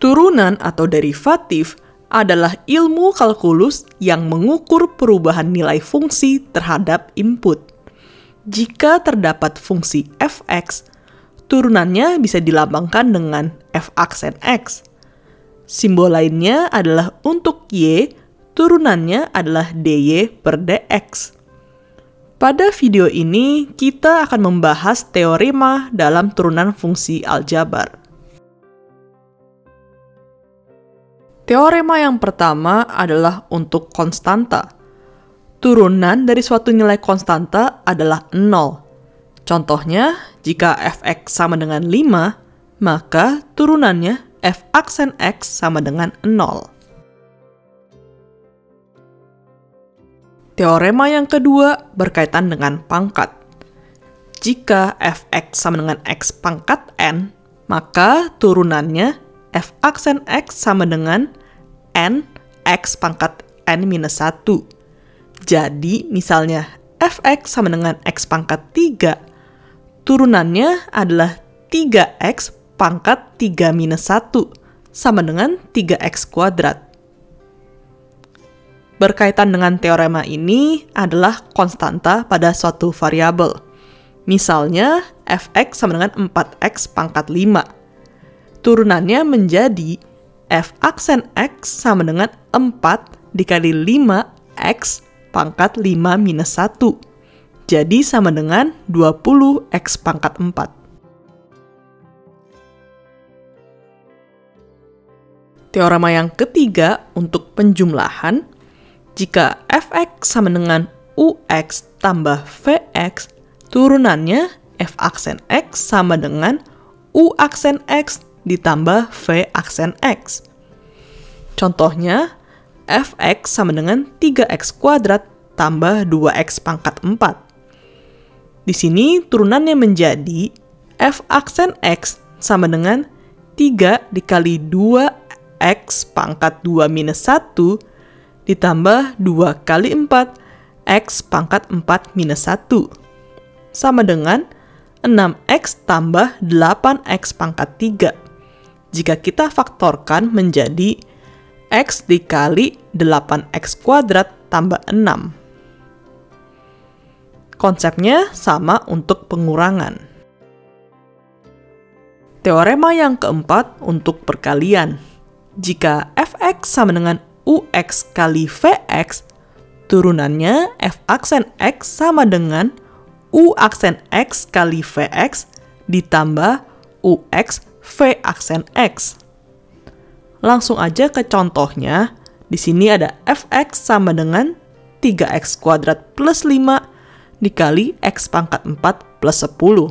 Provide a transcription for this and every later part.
Turunan atau derivatif adalah ilmu kalkulus yang mengukur perubahan nilai fungsi terhadap input. Jika terdapat fungsi f(x), turunannya bisa dilambangkan dengan f aksen x. Simbol lainnya adalah untuk y, turunannya adalah dy per dx. Pada video ini, kita akan membahas teorema dalam turunan fungsi aljabar. Teorema yang pertama adalah untuk konstanta. Turunan dari suatu nilai konstanta adalah 0. Contohnya, jika f(x) sama dengan 5, maka turunannya f aksen x sama dengan 0. Teorema yang kedua berkaitan dengan pangkat. Jika f(x) sama dengan x pangkat n, maka turunannya f aksen x sama dengan n x pangkat n-1. Jadi, misalnya f(x) sama dengan x pangkat 3, turunannya adalah 3x pangkat 3-1 sama dengan 3x kuadrat. Berkaitan dengan teorema ini adalah konstanta pada suatu variabel. Misalnya, f(x) sama dengan 4x pangkat 5. Turunannya menjadi f aksen x sama dengan 4 dikali 5x pangkat 5-1. Jadi sama dengan 20x pangkat 4. Teorema yang ketiga untuk penjumlahan, jika f(x) sama dengan ux tambah vx, turunannya f aksen x sama dengan u aksen x ditambah v aksen x. Contohnya, f(x) sama dengan 3x kuadrat tambah 2x pangkat 4. Di sini turunannya menjadi f aksen x sama dengan 3 dikali 2x pangkat 2-1 ditambah 2 kali 4x pangkat 4-1 sama dengan 6x tambah 8x pangkat 3. Jika kita faktorkan menjadi x dikali 8x kuadrat tambah 6. Konsepnya sama untuk pengurangan. Teorema yang keempat untuk perkalian. Jika f(x) sama dengan ux kali vx, turunannya f aksen x sama dengan u aksen x kali vx ditambah ux v aksen x. Langsung aja ke contohnya. Di sini ada f(x) sama dengan 3x kuadrat plus 5 dikali x pangkat 4 plus 10.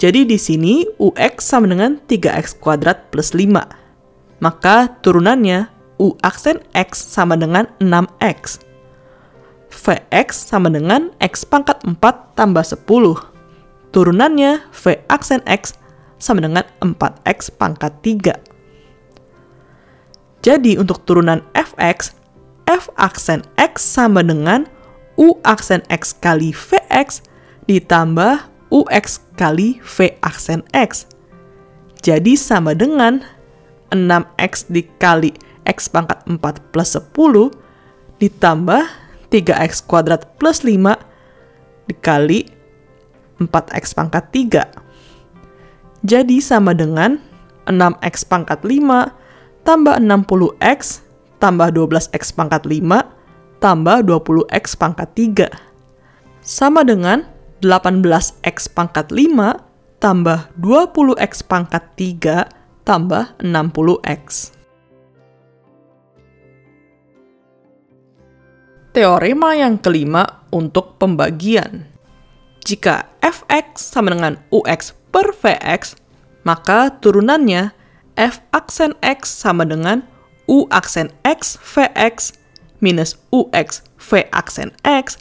Jadi di sini ux sama dengan 3x kuadrat plus 5. Maka turunannya u aksen x sama dengan 6x. Vx sama dengan x pangkat 4 tambah 10. Turunannya v aksen x sama dengan 4x pangkat 3. Jadi untuk turunan fx, f aksen x sama dengan u aksen x kali vx ditambah ux kali v aksen x. Jadi sama dengan 6x dikali x pangkat 4 plus 10 ditambah 3x kuadrat plus 5 dikali 4x pangkat 3. Jadi sama dengan 6x pangkat 5 tambah 60x tambah 12x pangkat 5 tambah 20x pangkat 3. Sama dengan 18x pangkat 5 tambah 20x pangkat 3 tambah 60x. Teorema yang kelima untuk pembagian. Jika fx sama dengan ux per vx, maka turunannya f aksen x sama dengan u aksen x vx minus ux v aksen x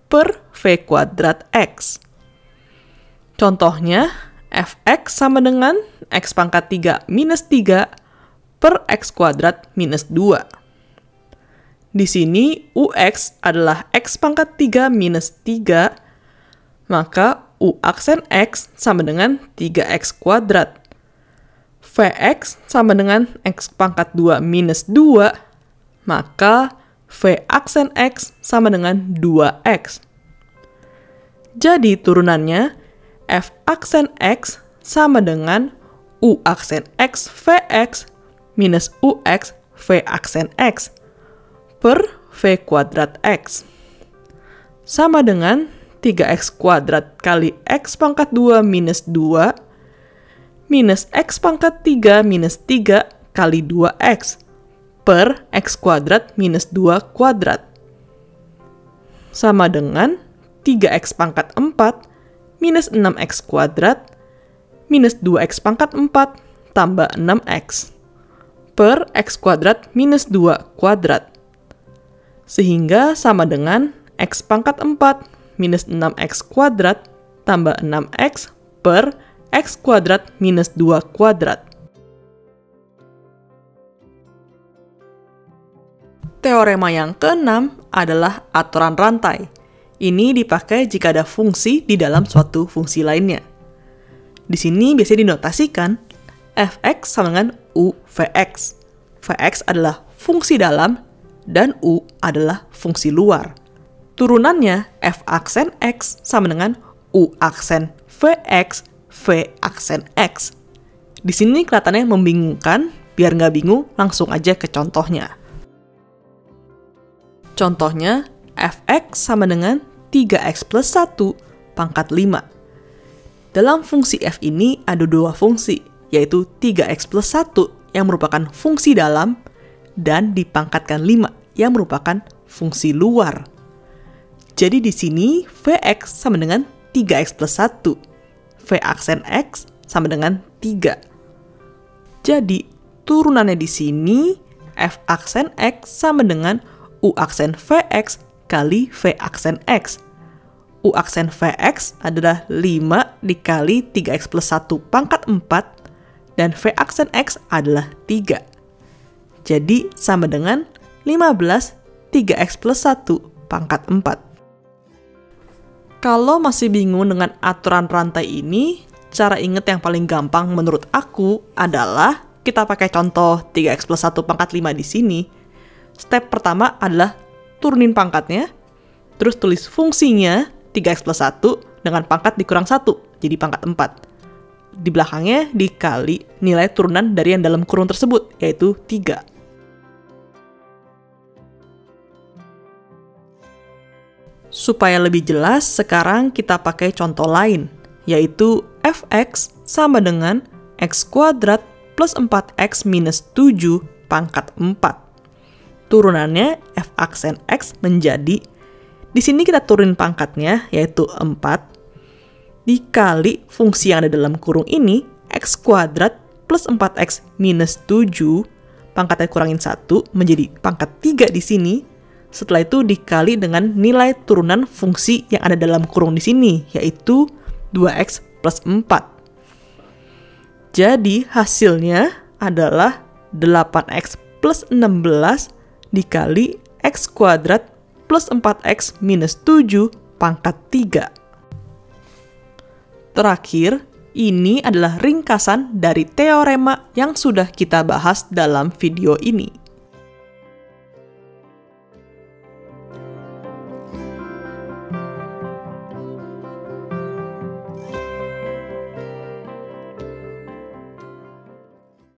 per v kuadrat x. Contohnya, fx sama dengan x pangkat 3 minus 3 per x kuadrat minus 2. Di sini ux adalah x pangkat 3 minus 3, maka u aksen x sama dengan 3x kuadrat. Vx sama dengan x pangkat 2 minus 2, maka V aksen X sama dengan 2X. Jadi turunannya F aksen X sama dengan U aksen X Vx minus UX V aksen X per V kuadrat X. Sama dengan 3X kuadrat kali X pangkat 2 minus 2 minus X pangkat 3 minus 3 kali 2X per X kuadrat minus 2 kuadrat. Sama dengan 3X pangkat 4 minus 6X kuadrat minus 2X pangkat 4 tambah 6X per X kuadrat minus 2 kuadrat. Sehingga sama dengan X pangkat 4 minus 6X kuadrat tambah 6X per X kuadrat minus 2 kuadrat. Teorema yang keenam adalah aturan rantai. Ini dipakai jika ada fungsi di dalam suatu fungsi lainnya. Di sini biasanya dinotasikan Fx sama dengan U Vx. Vx adalah fungsi dalam dan U adalah fungsi luar. Turunannya F aksen X sama dengan U aksen Vx V aksen X. Di sini kelihatannya membingungkan, biar nggak bingung langsung aja ke contohnya. Contohnya, Fx sama dengan 3x plus 1 pangkat 5. Dalam fungsi f ini ada dua fungsi, yaitu 3x plus 1 yang merupakan fungsi dalam dan dipangkatkan 5 yang merupakan fungsi luar. Jadi di sini Vx sama dengan 3x plus 1. V aksen X sama dengan 3. Jadi turunannya di sini F aksen X sama dengan U aksen Vx kali V aksen X. U aksen Vx adalah 5 dikali 3x plus 1 pangkat 4, dan V aksen X adalah 3. Jadi sama dengan 15 3x plus 1 pangkat 4. Kalau masih bingung dengan aturan rantai ini, cara ingat yang paling gampang menurut aku adalah kita pakai contoh 3x plus 1 pangkat 5 di sini. Step pertama adalah turunin pangkatnya, terus tulis fungsinya 3x plus 1 dengan pangkat dikurang 1, jadi pangkat 4. Di belakangnya dikali nilai turunan dari yang dalam kurung tersebut, yaitu 3. Supaya lebih jelas, sekarang kita pakai contoh lain, yaitu Fx sama dengan x kuadrat plus 4x minus 7 pangkat 4. Turunannya F aksen X menjadi, di sini kita turunin pangkatnya, yaitu 4, dikali fungsi yang ada dalam kurung ini, x kuadrat plus 4x minus 7, pangkatnya kurangin 1, menjadi pangkat 3 di sini. Setelah itu dikali dengan nilai turunan fungsi yang ada dalam kurung di sini, yaitu 2x plus 4. Jadi hasilnya adalah 8x plus 16 dikali x kuadrat plus 4x minus 7 pangkat 3. Terakhir, ini adalah ringkasan dari teorema yang sudah kita bahas dalam video ini.